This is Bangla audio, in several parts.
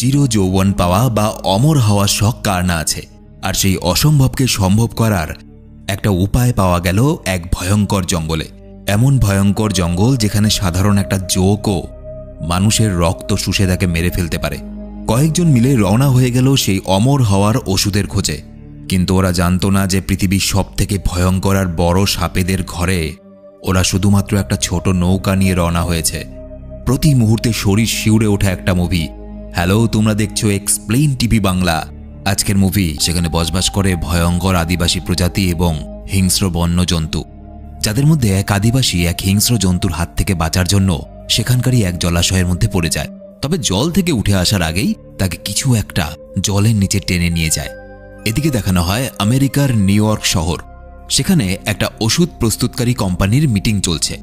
চির যৌবন পাওয়া বা অমর হওয়ার শখ কার না আছে। আর সেই অসম্ভবকে সম্ভব করার একটা উপায় পাওয়া গেল এক ভয়ঙ্কর জঙ্গলে। এমন ভয়ঙ্কর জঙ্গল যেখানে সাধারণ একটা জোকও মানুষের রক্ত শুষে তাকে মেরে ফেলতে পারে। কয়েকজন মিলে রওনা হয়ে গেল সেই অমর হওয়ার ওষুধের খোঁজে। কিন্তু ওরা জানতো না যে পৃথিবীর সবথেকে ভয়ঙ্কর আর বড় সাপেদের ঘরে ওরা শুধুমাত্র একটা ছোট নৌকা নিয়ে রওনা হয়েছে। প্রতি মুহূর্তে শরীর শিউরে ওঠা একটা মুভি। হ্যালো, তোমরা দেখছো এক্সপ্লেইন টিভি বাংলা। আজকের মুভি সেখানে বসবাস করে ভয়ঙ্কর আদিবাসী প্রজাতি এবং হিংস্র বন্য জন্তু, যাদের মধ্যে এক আদিবাসী এক হিংস্র জন্তুর হাত থেকে বাঁচার জন্য সেখানকারই এক জলাশয়ের মধ্যে পড়ে যায়। তবে জল থেকে উঠে আসার আগেই তাকে কিছু একটা জলের নিচে টেনে নিয়ে যায়। এদিকে দেখানো হয় আমেরিকার নিউ ইয়র্ক শহর। সেখানে একটা ওষুধ প্রস্তুতকারী কোম্পানির মিটিং চলছে,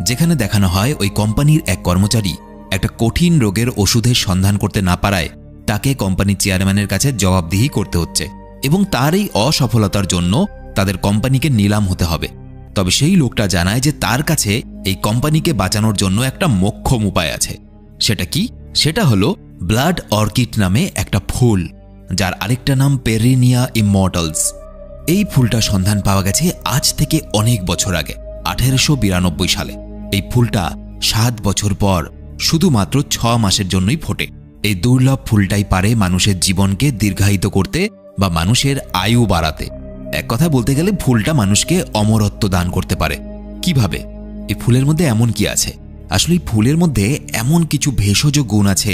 যেখানে দেখানো হয় ওই কোম্পানির এক কর্মচারী একটা কঠিন রোগের ওষুধের সন্ধান করতে না পারায় তাকে কোম্পানির চেয়ারম্যানের কাছে জবাবদিহি করতে হচ্ছে এবং তার এই অসফলতার জন্য তাদের কোম্পানিকে নিলাম হতে হবে। তবে সেই লোকটা জানায় যে তার কাছে এই কোম্পানিকে বাঁচানোর জন্য একটা মোক্ষম উপায় আছে। সেটা কি? সেটা হলো ব্লাড অর্কিড নামে একটা ফুল, যার আরেকটা নাম পেরিনিয়া ইমমর্টালস। এই ফুলটা সন্ধান পাওয়া গেছে আজ থেকে অনেক বছর আগে, 1892 সালে। এই ফুলটা 7 বছর পর শুধুমাত্র 6 মাসের জন্যই ফোটে। এই দুর্লভ ফুলটাই পারে মানুষের জীবনকে দীর্ঘায়িত করতে বা মানুষের আয়ু বাড়াতে। এক কথা বলতে গেলে ফুলটা মানুষকে অমরত্ব দান করতে পারে। কিভাবে? এই ফুলের মধ্যে এমন কি আছে? আসলে এই ফুলের মধ্যে এমন কিছু ভেষজ গুণ আছে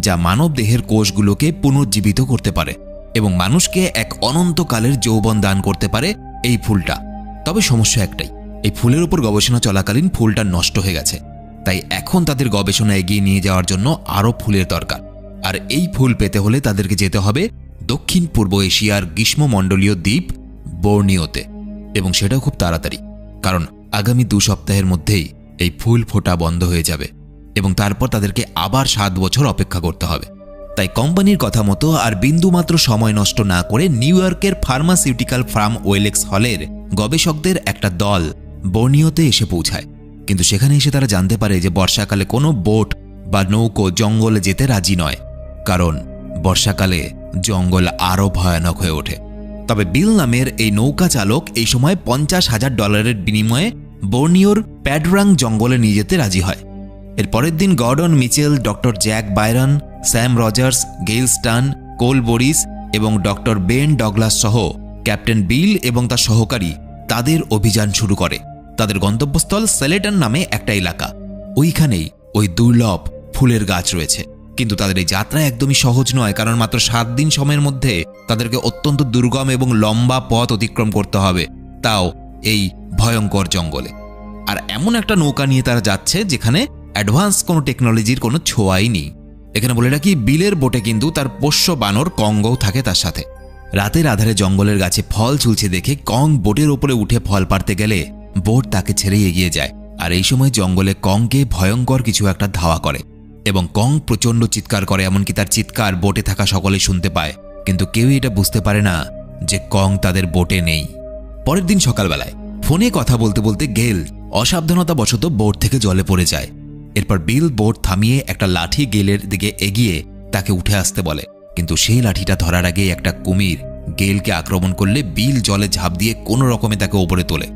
যা মানব দেহের কোষগুলোকে পুনর্জীবিত করতে পারে এবং মানুষকে এক অনন্তকালের যৌবন দান করতে পারে এই ফুলটা। তবে সমস্যা একটাই, এই ফুলের উপর গবেষণা চলাকালীন ফুলটা নষ্ট হয়ে গেছে। তাই এখন তাদের গবেষণা এগিয়ে নিয়ে যাওয়ার জন্য আরও ফুলের দরকার। আর এই ফুল পেতে হলে তাদেরকে যেতে হবে দক্ষিণ পূর্ব এশিয়ার গ্রীষ্মমণ্ডলীয় দ্বীপ বোর্নিওতে, এবং সেটাও খুব তাড়াতাড়ি, কারণ আগামী 2 সপ্তাহের মধ্যেই এই ফুল ফোটা বন্ধ হয়ে যাবে এবং তারপর তাদেরকে আবার 7 বছর অপেক্ষা করতে হবে। তাই কোম্পানির কথা মতো আর বিন্দুমাত্র সময় নষ্ট না করে নিউ ইয়র্কের ফার্মাসিউটিক্যাল ফার্ম ওয়েলেক্স হলের গবেষকদের একটা দল বোর্নিওতে এসে পৌঁছায়। কিন্তু সেখানে এসে তারা জানতে পারে যে বর্ষাকালে কোনো বোট বা নৌকো জঙ্গলে যেতে রাজি নয়, কারণ বর্ষাকালে জঙ্গল আরও ভয়ানক হয়ে ওঠে। তবে বিল নামের এই নৌকা চালক এই সময় $50,000 বিনিময়ে বোর্নিওর প্যাডরাং জঙ্গলে নিয়ে যেতে রাজি হয়। এর পরের দিন Gordon Mitchell, doctor Jack Byron, Sam Rogers, Gail Stan, Cole Boris এবং ডক্টর বেন ডগলাস সহ ক্যাপ্টেন বিল এবং তার সহকারী তাদের অভিযান শুরু করে। তাদের গন্তব্যস্থল সেলেটন নামে একটা এলাকা। ওইখানেই ওই দুর্লভ ফুলের গাছ রয়েছে। কিন্তু তাদের এই যাত্রা একদমই সহজ নয়, কারণ মাত্র 7 দিন সময়ের মধ্যে তাদেরকে অত্যন্ত দুর্গম এবং লম্বা পথ অতিক্রম করতে হবে, তাও এই ভয়ঙ্কর জঙ্গলে। আর এমন একটা নৌকা নিয়ে তারা যাচ্ছে যেখানে অ্যাডভান্স কোনো টেকনোলজির কোনো ছোঁয়াই নেই। এখানে বলে রাখি, বিলের বোটে কিন্তু তার পোষ্য বানর কঙ্গও থাকে তার সাথে। রাতের আধারে জঙ্গলের গাছে ফল ঝুলছে দেখে কং বোটের ওপরে উঠে ফল পাড়তে গেলে বোট তাকে ছেড়ে এগিয়ে যায়। আর এই সময় জঙ্গলে কংকে ভয়ঙ্কর কিছু একটা ধাওয়া করে এবং কং প্রচণ্ড চিৎকার করে, এমনকি তার চিৎকার বোটে থাকা সকলে শুনতে পায়। কিন্তু কেউই এটা বুঝতে পারে না যে কং তাদের বোটে নেই। পরের দিন সকালবেলায় ফোনে কথা বলতে বলতে গেল অসাবধানতাবশত বোট থেকে জলে পড়ে যায়। এরপর বিল বোট থামিয়ে একটা লাঠি গেলের দিকে এগিয়ে তাকে উঠে আসতে বলে, কিন্তু সেই লাঠিটা ধরার আগে একটা কুমির গেলকে আক্রমণ করলে বিল জলে ঝাঁপ দিয়ে কোনো রকমে তাকে ওপরে তোলে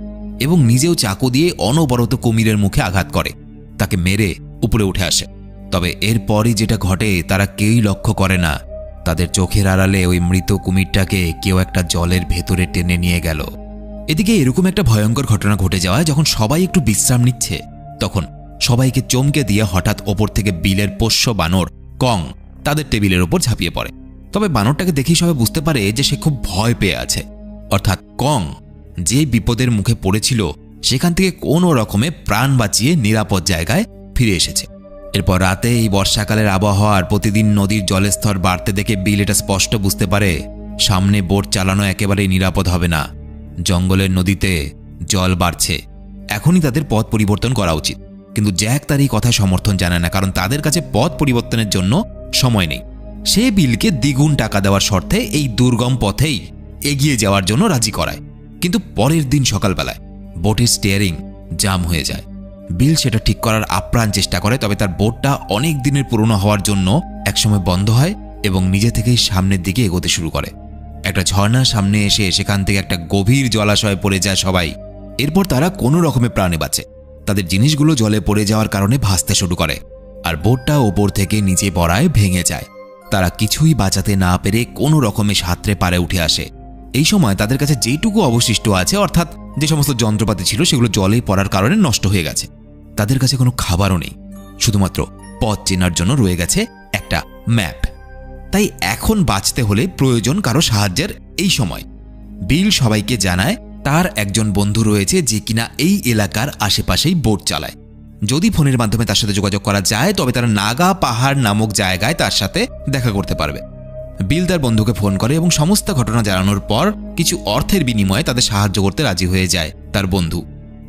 এবং নিজেও চাকু দিয়ে অনবরত কুমিরের মুখে আঘাত করে, তাকে মেরে উপরে উঠে আসে। তবে এরপরই যেটা ঘটে তারা কেউই লক্ষ্য করে না। তাদের চোখের আড়ালে ওই মৃত কুমিরটাকে কেউ একটা জলের ভেতরে টেনে নিয়ে গেল। এদিকে এরকম একটা ভয়ঙ্কর ঘটনা ঘটে যাওয়ায় যখন সবাই একটু বিশ্রাম নিচ্ছে, তখন সবাইকে চমকে দিয়ে হঠাৎ ওপর থেকে বিলের পোষ্য বানর কং তাদের টেবিলের ওপর ঝাঁপিয়ে পড়ে। তবে বানরটাকে দেখেই সবাই বুঝতে পারে যে সে খুব ভয় পেয়ে আছে, অর্থাৎ কং যে বিপদের মুখে পড়েছিল সেখান থেকে কোনো রকমে প্রাণ বাঁচিয়ে নিরাপদ জায়গায় ফিরে এসেছে। এরপর রাতে এই বর্ষাকালের আবহাওয়ার প্রতিদিন নদীর জলের স্তর বাড়তে দেখে বিল এটা স্পষ্ট বুঝতে পারে সামনে বোট চালানো একেবারেই নিরাপদ হবে না। জঙ্গলের নদীতে জল বাড়ছে, এখনই তাদের পথ পরিবর্তন করা উচিত। কিন্তু জ্যাক তার এই কথা সমর্থন জানায় না, কারণ তাদের কাছে পথ পরিবর্তনের জন্য সময় নেই। সে বিলকে দ্বিগুণ টাকা দেওয়ার শর্তে এই দুর্গম পথেই এগিয়ে যাওয়ার জন্য রাজি করায়। কিন্তু পরের দিন সকালবেলায় বোটের স্টিয়ারিং জাম হয়ে যায়। বিল সেটা ঠিক করার আপ্রাণ চেষ্টা করে, তবে তার বোটটা অনেক দিনের পুরনো হওয়ার জন্য একসময় বন্ধ হয় এবং নিজে থেকেই সামনের দিকে এগোতে শুরু করে। একটা ঝর্ণার সামনে এসে সেখান থেকে একটা গভীর জলাশয়ে পড়ে যায় সবাই। এরপর তারা কোনো রকমে প্রাণে বাঁচে। তাদের জিনিসগুলো জলে পড়ে যাওয়ার কারণে ভাসতে শুরু করে, আর বোটটা ওপর থেকে নিচে পড়ায় ভেঙে যায়। তারা কিছুই বাঁচাতে না পেরে কোনো রকমে সাঁতরে পারে উঠে আসে। এই সময় তাদের কাছে যেটুকু অবশিষ্ট আছে, অর্থাৎ যে সমস্ত যন্ত্রপাতি ছিল, সেগুলো জলে পড়ার কারণে নষ্ট হয়ে গেছে। তাদের কাছে কোনো খাবারও নেই, শুধুমাত্র পথ চেনার জন্য রয়ে গেছে একটা ম্যাপ। তাই এখন বাঁচতে হলে প্রয়োজন কারো সাহায্যের। এই সময় বিল সবাইকে জানায় তার একজন বন্ধু রয়েছে যে কিনা এই এলাকার আশেপাশেই বোট চালায়। যদি ফোনের মাধ্যমে তার সাথে যোগাযোগ করা যায় তবে তারা নাগা পাহাড় নামক জায়গায় তার সাথে দেখা করতে পারবে। বিল তার বন্ধুকে ফোন করে এবং সমস্ত ঘটনা জানানোর পর কিছু অর্থের বিনিময়ে তাদের সাহায্য করতে রাজি হয়ে যায় তার বন্ধু।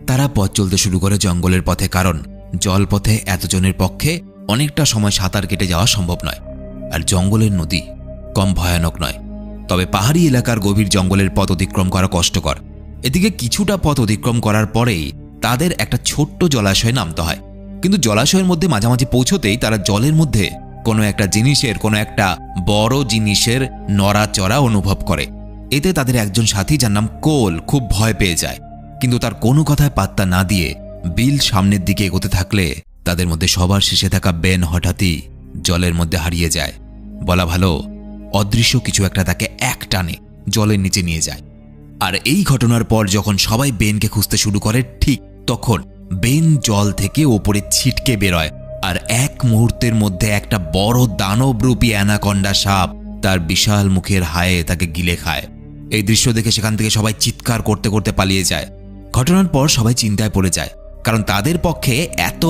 তারা পথ চলতে শুরু করে জঙ্গলের পথে, কারণ জলপথে এতজনের পক্ষে অনেকটা সময় সাঁতার কেটে যাওয়া সম্ভব নয়, আর জঙ্গলের নদী কম ভয়ানক নয়। তবে পাহাড়ি এলাকার গভীর জঙ্গলের পথ অতিক্রম করা কষ্টকর। এদিকে কিছুটা পথ অতিক্রম করার পরেই তাদের একটা ছোট্ট জলাশয়ে নামতে হয়, কিন্তু জলাশয়ের মধ্যে মাঝামাঝি পৌঁছতেই তারা জলের মধ্যে কোনো একটা বড় জিনিসের নড়াচড়া অনুভব করে। এতে তাদের একজন সাথী, যার নাম কোল, খুব ভয় পেয়ে যায়। কিন্তু তার কোনো কথায় পাত্তা না দিয়ে বিল সামনের দিকে এগোতে থাকলে তাদের মধ্যে সবার শেষে থাকা বেন হঠাৎই জলের মধ্যে হারিয়ে যায়। বলা ভালো, অদৃশ্য কিছু একটা তাকে এক টানে জলের নিচে নিয়ে যায়। আর এই ঘটনার পর যখন সবাই বেনকে খুঁজতে শুরু করে, ঠিক তখন বেন জল থেকে ওপরে ছিটকে বেরোয়, আর এক মুহূর্তের মধ্যে একটা বড় দানবরূপী অ্যানাকন্ডা সাপ তার বিশাল মুখের হায়ে তাকে গিলে খায়। এই দৃশ্য দেখে সেখান থেকে সবাই চিৎকার করতে করতে পালিয়ে যায়। ঘটনার পর সবাই চিন্তায় পড়ে যায়, কারণ তাদের পক্ষে এত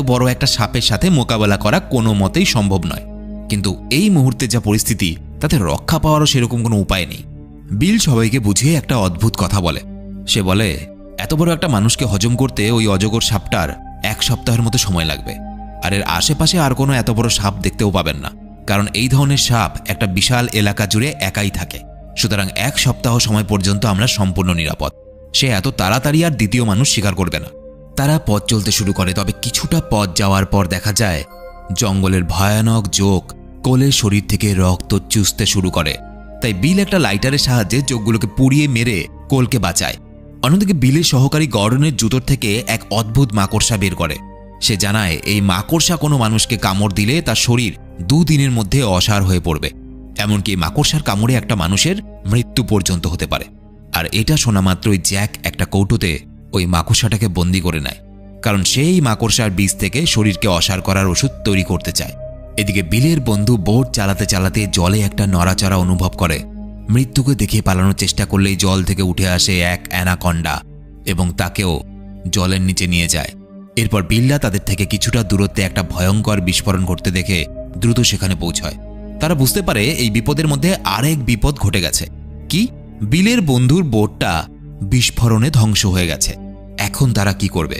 বড় একটা সাপের সাথে মোকাবেলা করা কোনো মতেই সম্ভব নয়। কিন্তু এই মুহূর্তে যা পরিস্থিতি, তাতে রক্ষা পাওয়ারও সেরকম কোনো উপায় নেই। বিল সবাইকে বুঝিয়ে একটা অদ্ভুত কথা বলে। সে বলে, এত বড় একটা মানুষকে হজম করতে ওই অজগর সাপটার 1 সপ্তাহের মতো সময় লাগবে, আর এর আশেপাশে আর কোনো এত বড় সাপ দেখতেও পাবেন না, কারণ এই ধরনের সাপ একটা বিশাল এলাকা জুড়ে একাই থাকে। সুতরাং 1 সপ্তাহ সময় পর্যন্ত আমরা সম্পূর্ণ নিরাপদ। সে এত তাড়াতাড়ি আর দ্বিতীয় মানুষ শিকার করবে না। তারা পথ চলতে শুরু করে, তবে কিছুটা পথ যাওয়ার পর দেখা যায় জঙ্গলের ভয়ানক জোক কোলের শরীর থেকে রক্ত চুষতে শুরু করে। তাই বিল একটা লাইটারের সাহায্যে চোখগুলোকে পুড়িয়ে মেরে কোলকে বাঁচায়। অন্যদিকে বিলের সহকারী গর্ডনের জুতোর থেকে এক অদ্ভুত মাকড়সা বের করে। সে জানায় এই মাকড়সা কোনো মানুষকে কামড় দিলে তার শরীর 2 দিনের মধ্যে অসাড় হয়ে পড়বে। এমনকি মাকড়সার কামড়ে একটা মানুষের মৃত্যু পর্যন্ত হতে পারে। আর এটা শোনা মাত্রই জ্যাক একটা কৌটোতে ওই মাকড়সাটাকে বন্দি করে নেয়, কারণ সেই মাকড়সার বীজ থেকে শরীরকে অসাড় করার ওষুধ তৈরি করতে চায়। এদিকে বিলের বন্ধু বোট চালাতে চালাতে জলে একটা নড়াচড়া অনুভব করে। মৃত্যুকে দেখে পালানোর চেষ্টা করলেই জল থেকে উঠে আসে এক অ্যানাকন্ডা এবং তাকেও জলের নিচে নিয়ে যায়। এরপর বিল্লা তাদের থেকে কিছুটা দূরত্বে একটা ভয়ঙ্কর বিস্ফোরণ ঘটতে দেখে দ্রুত সেখানে পৌঁছয়। তারা বুঝতে পারে এই বিপদের মধ্যে আরেক বিপদ ঘটে গেছে। কি? বিলের বন্ধুর বোটটা বিস্ফোরণে ধ্বংস হয়ে গেছে। এখন তারা কি করবে?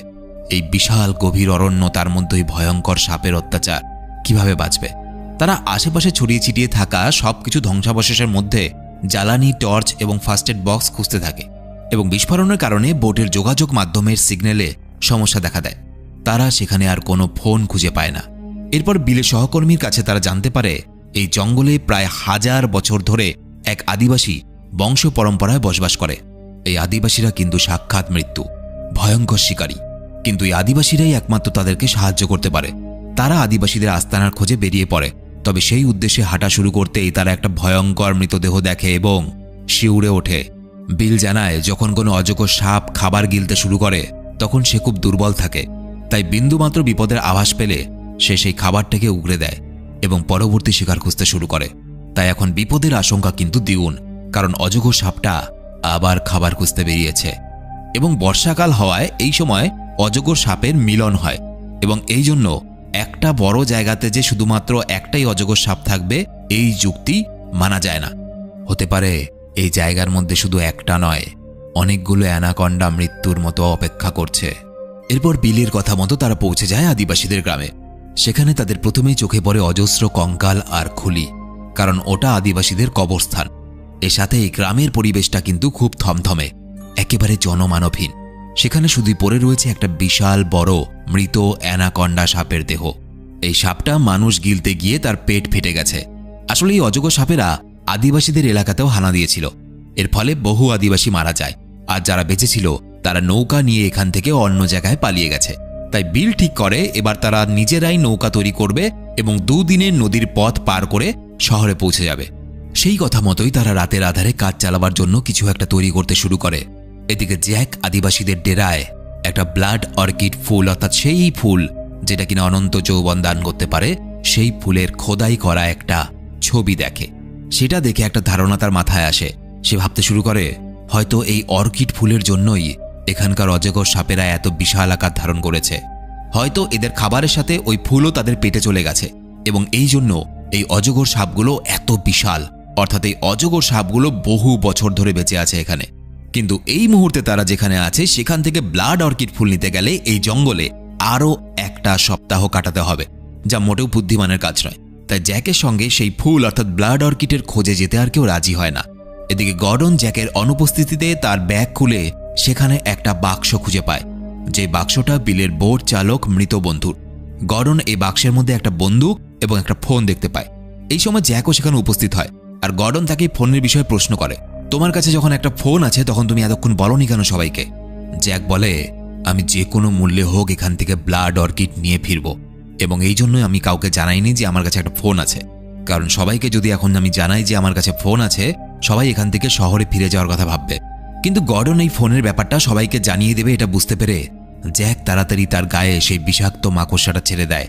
এই বিশাল গভীর অরণ্য, তার মধ্যেই ভয়ঙ্কর সাপের অত্যাচার, কিভাবে বাঁচবে? তারা আশেপাশে ছড়িয়ে ছিটিয়ে থাকা সবকিছু ধ্বংসাবশেষের মধ্যে জ্বালানি, টর্চ এবং ফার্স্ট এড বক্স খুঁজতে থাকে, এবং বিস্ফোরণের কারণে বোটের যোগাযোগ মাধ্যমের সিগন্যালে সমস্যা দেখা দেয়। তারা সেখানে আর কোনো ফোন খুঁজে পায় না। এরপর বিলের সহকর্মীর কাছে তারা জানতে পারে এই জঙ্গলে প্রায় 1000 বছর ধরে এক আদিবাসী বংশ পরম্পরায় বসবাস করে। এই আদিবাসীরা কিন্তু সাক্ষাৎ মৃত্যু, ভয়ঙ্কর শিকারী। কিন্তু এই আদিবাসীরাই একমাত্র তাদেরকে সাহায্য করতে পারে। তারা আদিবাসীদের আস্তানার খোঁজে বেরিয়ে পড়ে। তবে সেই উদ্দেশ্যে হাঁটা শুরু করতেই তারা একটা ভয়ঙ্কর মৃতদেহ দেখে এবং শিউরে ওঠে। বিল জানায়, যখন কোনো অজগর সাপ খাবার গিলতে শুরু করে তখন সে খুব দুর্বল থাকে। তাই বিন্দুমাত্র বিপদের আভাস পেলে সে সেই খাবারটাকে উগড়ে দেয় এবং পরবর্তী শিকার খুঁজতে শুরু করে। তাই এখন বিপদের আশঙ্কা কিন্তু দ্বিগুণ, কারণ অজগর সাপটা আবার খাবার খুঁজতে বেরিয়েছে। এবং বর্ষাকাল হওয়ায় এই সময় অজগর সাপের মিলন হয়, এবং এই জন্য একটা বড় জায়গাতে যে শুধুমাত্র একটাই অজগর সাপ থাকবে এই যুক্তি মানা যায় না। হতে পারে এই জায়গার মধ্যে শুধু একটা নয়, অনেকগুলো অ্যানাকন্ডা মৃত্যুর মতো অপেক্ষা করছে। এরপর বিলের কথা মতো তারা পৌঁছে যায় আদিবাসীদের গ্রামে। সেখানে তাদের প্রথমেই চোখে পড়ে অজস্র কঙ্কাল আর খুলি, কারণ ওটা আদিবাসীদের কবরস্থান। এর সাথে এই গ্রামের পরিবেশটা কিন্তু খুব থমথমে, একেবারে জনমানবহীন। সেখানে শুধুই পড়ে রয়েছে একটা বিশাল বড় মৃত অ্যানাকন্ডা সাপের দেহ। এই সাপটা মানুষ গিলতে গিয়ে তার পেট ফেটে গেছে আসলে এই অজগর সাপেরা আদিবাসীদের এলাকাতেও হানা দিয়েছিল। এর ফলে বহু আদিবাসী মারা যায়, আর যারা বেঁচেছিল তারা নৌকা নিয়ে এখান থেকে অন্য জায়গায় পালিয়ে গেছে। তাই বিল ঠিক করে এবার তারা নিজেরাই নৌকা তৈরি করবে এবং 2 দিনের নদীর পথ পার করে শহরে পৌঁছে যাবে। সেই কথা মতোই তারা রাতের আধারে কাজ চালাবার জন্য কিছু একটা তৈরি করতে শুরু করে। এদিকে জ্যাক আদিবাসীদের ডেরায় একটা ব্লাড অর্কিড ফুল, অর্থাৎ সেই ফুল যেটা কিনা অনন্ত যৌবন দান করতে পারে, সেই ফুলের খোদাই করা একটা ছবি দেখে। সেটা দেখে একটা ধারণা তার মাথায় আসে। সে ভাবতে শুরু করে, হয়তো এই অর্কিড ফুলের জন্যই এখানকার অজগর সাপেরা এত বিশাল আকার ধারণ করেছে। হয়তো এদের খাবারের সাথে ওই ফুলও তাদের পেটে চলে গেছে এবং এই জন্য এই অজগর সাপগুলো এত বিশাল, অর্থাৎ এই অজগর সাপগুলো বহু বছর ধরে বেঁচে আছে এখানে। কিন্তু এই মুহূর্তে তারা যেখানে আছে সেখান থেকে ব্লাড অর্কিড ফুল নিতে গেলে এই জঙ্গলে আরও একটা সপ্তাহ কাটাতে হবে, যা মোটেও বুদ্ধিমানের কাজ নয়। তাই জ্যাকের সঙ্গে সেই ফুল অর্থাৎ ব্লাড অর্কিডের খোঁজে যেতে আর কেউ রাজি হয় না। এদিকে গর্ডন জ্যাকের অনুপস্থিতিতে তার ব্যাগ খুলে সেখানে একটা বাক্স খুঁজে পায়, যে বাক্সটা বিলের বোট চালক মৃত বন্ধুর। গর্ডন এই বাক্সের মধ্যে একটা বন্দুক এবং একটা ফোন দেখতে পায়। এই সময় জ্যাকও সেখানে উপস্থিত হয়, আর গর্ডন তাকে ফোনের বিষয়ে প্রশ্ন করে, তোমার কাছে যখন একটা ফোন আছে তখন তুমি এতক্ষণ বলনি কেন সবাইকে? জ্যাক বলে, আমি যে কোনো মূল্যে হোক এখান থেকে ব্লাড অর্কিড নিয়ে ফিরব, এবং এই জন্যই আমি কাউকে জানাইনি যে আমার কাছে একটা ফোন আছে, কারণ সবাইকে যদি এখন আমি জানাই যে আমার কাছে ফোন আছে, সবাই এখান থেকে শহরে ফিরে যাওয়ার কথা ভাববে। কিন্তু গর্ডন এই ফোনের ব্যাপারটা সবাইকে জানিয়ে দেবে এটা বুঝতে পেরে জ্যাক তাড়াতাড়ি তার গায়ে সেই বিষাক্ত মাকড়সাটা ছেড়ে দেয়,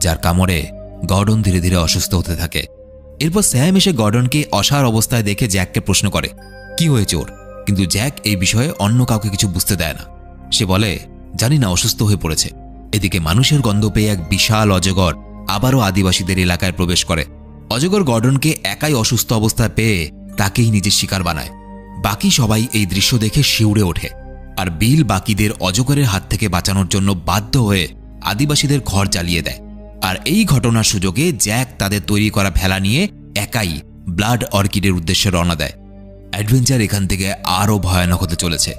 যার কামড়ে গর্ডন ধীরে ধীরে অসুস্থ হতে থাকে। এরপর স্যাম এসে গর্ডনকে অসাড় অবস্থায় দেখে জ্যাককে প্রশ্ন করে, কি হয়েছে ওর? কিন্তু জ্যাক এই বিষয়ে অন্য কাউকে কিছু বুঝতে দেয় না। সে বলে, জানি না, অসুস্থ হয়ে পড়েছে। এদিকে মানুষের গন্ধ পেয়ে এক বিশাল অজগর আবারও আদিবাসীদের এলাকায় প্রবেশ করে। অজগর গর্ডনকে একাই অসুস্থ অবস্থায় পেয়ে তাকেই নিজের শিকার বানায়। বাকি সবাই এই দৃশ্য দেখে শিউরে ওঠে, আর বিল বাকিদের অজগরের হাত থেকে বাঁচানোর জন্য বাধ্য হয়ে আদিবাসীদের ঘর জ্বালিয়ে দেয়। আর এই ঘটনার সুযোগে জ্যাক তাদের তৈরি করা ভেলা নিয়ে একাই ব্লাড অর্কিডের উদ্দেশ্যে রওনা দেয়। অ্যাডভেঞ্চার এখান থেকে আরও ভয়ানক হতে চলেছে।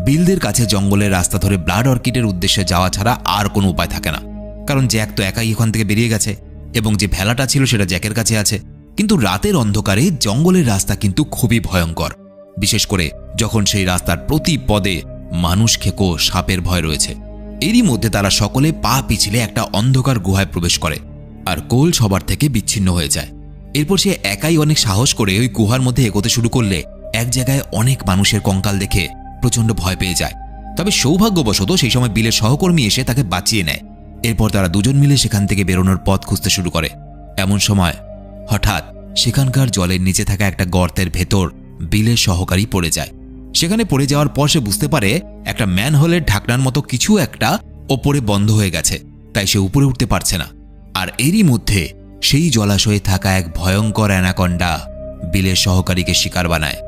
বিলদের কাছে জঙ্গলের রাস্তা ধরে ব্লাড অর্কিডের উদ্দেশ্যে যাওয়া ছাড়া আর কোনো উপায় থাকে না, কারণ জ্যাক তো একাই এখান থেকে বেরিয়ে গেছে এবং যে ভেলাটা ছিল সেটা জ্যাকের কাছে আছে। কিন্তু রাতের অন্ধকারে জঙ্গলের রাস্তা কিন্তু খুবই ভয়ঙ্কর, বিশেষ করে যখন সেই রাস্তার প্রতি পদে মানুষ খেকো সাপের ভয় রয়েছে। এরই মধ্যে তারা সকলে পা পিছলে একটা অন্ধকার গুহায় প্রবেশ করে, আর কোল সবার থেকে বিচ্ছিন্ন হয়ে যায়। এরপর সে একাই অনেক সাহস করে ওই গুহার মধ্যে এগোতে শুরু করলে এক জায়গায় অনেক মানুষের কঙ্কাল দেখে প্রচণ্ড ভয় পেয়ে যায়। তবে সৌভাগ্যবশত সেই সময় বিলের সহকর্মী এসে তাকে বাঁচিয়ে নেয়। এরপর তারা দুজন মিলে সেখান থেকে বেরোনোর পথ খুঁজতে শুরু করে। এমন সময় হঠাৎ সেখানকার জলের নিচে থাকা একটা গর্তের ভেতর বিলের সহকারী পড়ে যায়। সেখানে পড়ে যাওয়ার পর সে বুঝতে পারে একটা ম্যানহোলের ঢাকনার মতো কিছু একটা ওপরে বন্ধ হয়ে গেছে, তাই সে উপরে উঠতে পারছে না। আর এরই মধ্যে সেই জলাশয়ে থাকা এক ভয়ঙ্কর অ্যানাকন্ডা বিলের সহকারীকে শিকার বানায়।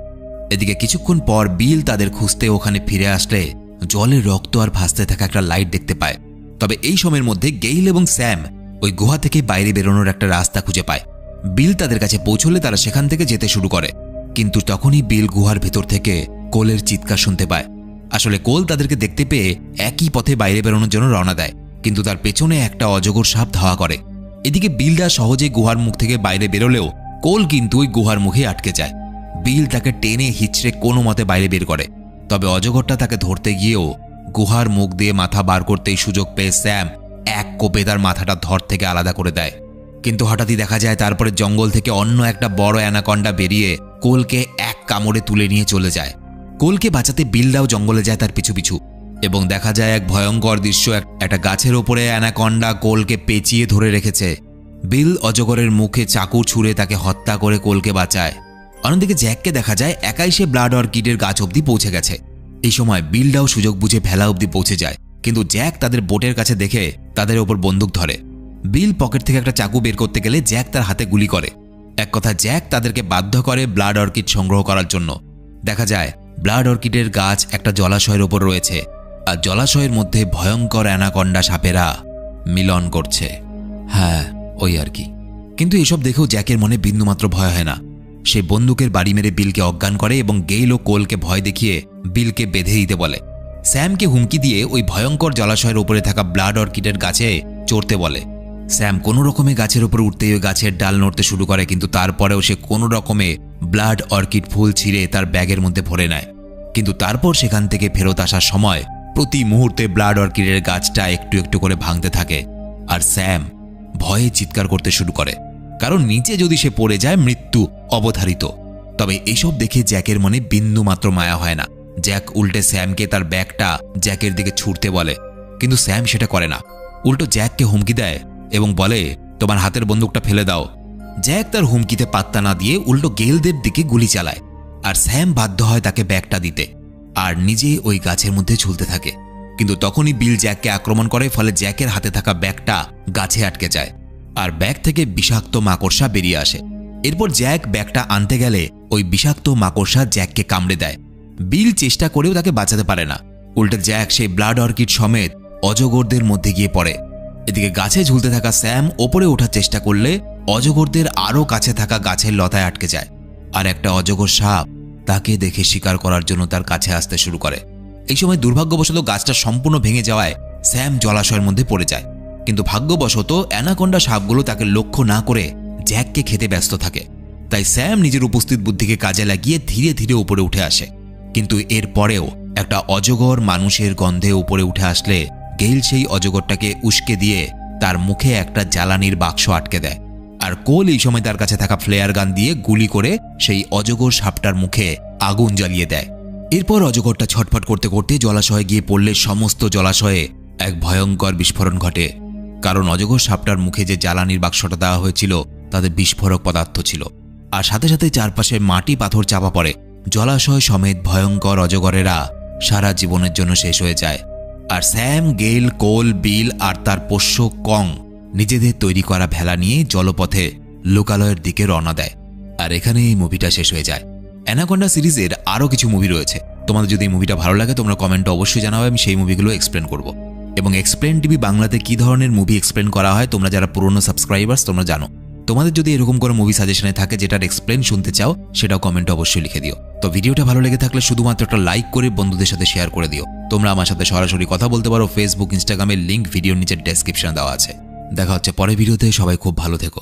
এদিকে কিছুক্ষণ পর বিল তাদের খুঁজতে ওখানে ফিরে আসলে জলের রক্ত আর ভাসতে থাকা একটা লাইট দেখতে পায়। তবে এই সময়ের মধ্যে গেইল এবং স্যাম ওই গুহা থেকে বাইরে বেরোনোর একটা রাস্তা খুঁজে পায়। বিল তাদের কাছে পৌঁছলে তারা সেখান থেকে যেতে শুরু করে, কিন্তু তখনই বিল গুহার ভেতর থেকে কোলের চিৎকার শুনতে পায়। আসলে কোল তাদেরকে দেখতে পেয়ে একই পথে বাইরে বেরোনোর জন্য রওনা দেয়, কিন্তু তার পেছনে একটা অজগর সাপ ধাওয়া করে। এদিকে বিলরা সহজে গুহার মুখ থেকে বাইরে বেরোলেও কোল কিন্তু ওই গুহার মুখে আটকে যায়। বিল তাকে টেনে হিচড়ে কোনো মতে বাইরে বের করে, তবে অজগরটা তাকে ধরতে গিয়েও গুহার মুখ দিয়ে মাথা বার করতেই সুযোগ পেয়ে স্যাম এক কোপে তার মাথাটা ধর থেকে আলাদা করে দেয়। কিন্তু হঠাৎই দেখা যায় তারপরে জঙ্গল থেকে অন্য একটা বড় অ্যানাকন্ডা বেরিয়ে কোলকে এক কামড়ে তুলে নিয়ে চলে যায়। কোলকে বাঁচাতে বিলরাও জঙ্গলে যায় তার পিছু পিছু, এবং দেখা যায় এক ভয়ঙ্কর দৃশ্য। একটা গাছের ওপরে অ্যানাকন্ডা কোলকে পেঁচিয়ে ধরে রেখেছে। বিল অজগরের মুখে চাকু ছুঁড়ে তাকে হত্যা করে কোলকে বাঁচায়। অন্যদিকে জ্যাককে দেখা যায় একাই সে ব্লাড অর্কিডের গাছ অবধি পৌঁছে গেছে। এই সময় বিলরাও সুযোগ বুঝে ভেলা অবধি পৌঁছে যায়, কিন্তু জ্যাক তাদের বোটের কাছে দেখে তাদের ওপর বন্দুক ধরে। বিল পকেট থেকে একটা চাকু বের করতে গেলে জ্যাক তার হাতে গুলি করে। এক কথা জ্যাক তাদেরকে বাধ্য করে ব্লাড অর্কিড সংগ্রহ করার জন্য। দেখা যায় ব্লাড অর্কিডের গাছ একটা জলাশয়ের ওপর রয়েছে, আর জলাশয়ের মধ্যে ভয়ঙ্কর অ্যানাকন্ডা সাপেরা মিলন করছে। হ্যাঁ, ওই আর কি। কিন্তু এসব দেখেও জ্যাকের মনে বিন্দুমাত্র ভয় হয় না। সে বন্দুকের বাড়ি মেরে বিলকে অজ্ঞান করে এবং গেইল ও কোলকে ভয় দেখিয়ে বিলকে বেঁধে দিতে বলে। স্যামকে হুমকি দিয়ে ওই ভয়ঙ্কর জলাশয়ের উপরে থাকা ব্লাড অর্কিডের গাছে চড়তে বলে। স্যাম কোনো রকমে গাছের উপর উঠতেই ওই গাছের ডাল নড়তে শুরু করে, কিন্তু তারপরেও সে কোনো রকমে ব্লাড অর্কিড ফুল ছিঁড়ে তার ব্যাগের মধ্যে ভরে নেয়। কিন্তু তারপর সেখান থেকে ফেরত আসার সময় প্রতি মুহূর্তে ব্লাড অর্কিডের গাছটা একটু একটু করে ভাঙতে থাকে। আর স্যাম ভয়ে চিৎকার করতে শুরু করে, কারণ নিচে যদি সে পড়ে যায় মৃত্যু অবধারিত। তবে এইসব দেখে জ্যাকের মনে বিন্দু মাত্র মায়া হয় না। জ্যাক উল্টে স্যামকে তার ব্যাগটা জ্যাকের দিকে ছুঁড়তে বলে, কিন্তু স্যাম সেটা করে না। উল্টো জ্যাককে হুমকি দেয় এবং বলে, তোমার হাতের বন্দুকটা ফেলে দাও। জ্যাক তার হুমকিতে পাত্তা না দিয়ে উল্টো গেলদের দিকে গুলি চালায়, আর স্যাম বাধ্য হয় তাকে ব্যাগটা দিতে, আর নিজে ওই গাছের মধ্যে ঝুলতে থাকে। কিন্তু তখনই বিল জ্যাককে আক্রমণ করে, ফলে জ্যাকের হাতে থাকা ব্যাগটা গাছে আটকে যায়, আর ব্যাগ থেকে বিষাক্ত মাকড়সা বেরিয়ে আসে। এরপর জ্যাক ব্যাগটা আনতে গেলে ওই বিষাক্ত মাকড়সা জ্যাককে কামড়ে দেয়। বিল চেষ্টা করেও তাকে বাঁচাতে পারে না। উল্টে জ্যাক সেই ব্লাড অর্কিড সমেত অজগরদের মধ্যে গিয়ে পড়ে। এদিকে গাছে ঝুলতে থাকা স্যাম ওপরে ওঠার চেষ্টা করলে অজগরদের আরও কাছে থাকা গাছের লতায় আটকে যায়, আর একটা অজগর সাপ তাকে দেখে শিকার করার জন্য তার কাছে আসতে শুরু করে। এই সময় দুর্ভাগ্যবশত গাছটা সম্পূর্ণ ভেঙে যাওয়ায় স্যাম জলাশয়ের মধ্যে পড়ে যায়। কিন্তু ভাগ্যবশত অ্যানাকোন্ডা সাপগুলো তাকে লক্ষ্য না করে জ্যাককে খেতে ব্যস্ত থাকে। তাই স্যাম নিজের উপস্থিত বুদ্ধিকে কাজে লাগিয়ে ধীরে ধীরে উপরে উঠে আসে। কিন্তু এর পরেও একটা অজগর মানুষের গন্ধে উপরে উঠে আসলে গেইল সেই অজগরটাকে উস্কে দিয়ে তার মুখে একটা জ্বালানির বাক্স আটকে দেয়, আর কোল এই সময় তার কাছে থাকা ফ্লেয়ার গান দিয়ে গুলি করে সেই অজগর সাপটার মুখে আগুন জ্বালিয়ে দেয়। এরপর অজগরটা ছটফট করতে করতে জলাশয়ে গিয়ে পড়লে সমস্ত জলাশয়ে এক ভয়ঙ্কর বিস্ফোরণ ঘটে, কারণ অজগর সাপটার মুখে যে জ্বালানির বাক্সটা দেওয়া হয়েছিল তাতে বিস্ফোরক পদার্থ ছিল, আর সাথে সাথে চারপাশে মাটি পাথর চাপা পড়ে। জলাশয় সমেত ভয়ঙ্কর অজগরেরা সারা জীবনের জন্য শেষ হয়ে যায়। আর স্যাম, গেইল, কোল, বিল আর তার পোষ্য কং নিজেদের তৈরি করা ভেলা নিয়ে জলপথে লোকালয়ের দিকে রওনা দেয়। আর এখানে এই মুভিটা শেষ হয়ে যায়। অ্যানাকোন্ডা সিরিজের আরও কিছু মুভি রয়েছে। তোমাদের যদি এই মুভিটা ভালো লাগে তোমরা কমেন্টে অবশ্যই জানাবে, আমি সেই মুভিগুলো এক্সপ্লেন করব। এবং এক্সপ্লেন টিভি বাংলাতে কী ধরনের মুভি এক্সপ্লেন করা হয় তোমরা যারা পুরনো সাবস্ক্রাইবার্স তোমরা জানো। তোমাদের যদি এরকম কোনো মুভি সাজেশনে থাকে যেটার এক্সপ্লেন শুনতে চাও সেটাও কমেন্টে অবশ্যই লিখে দিও। তো ভিডিওটা ভালো লেগে থাকলে শুধুমাত্র একটা লাইক করে বন্ধুদের সাথে শেয়ার করে দিও। তোমরা আমার সাথে সরাসরি কথা বলতে পারো। ফেসবুক, ইনস্টাগ্রামের লিঙ্ক ভিডিওর নিচে ডেসক্রিপশনে দেওয়া আছে। দেখা হচ্ছে পরের ভিডিওতে। সবাই খুব ভালো থেকো।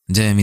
জয়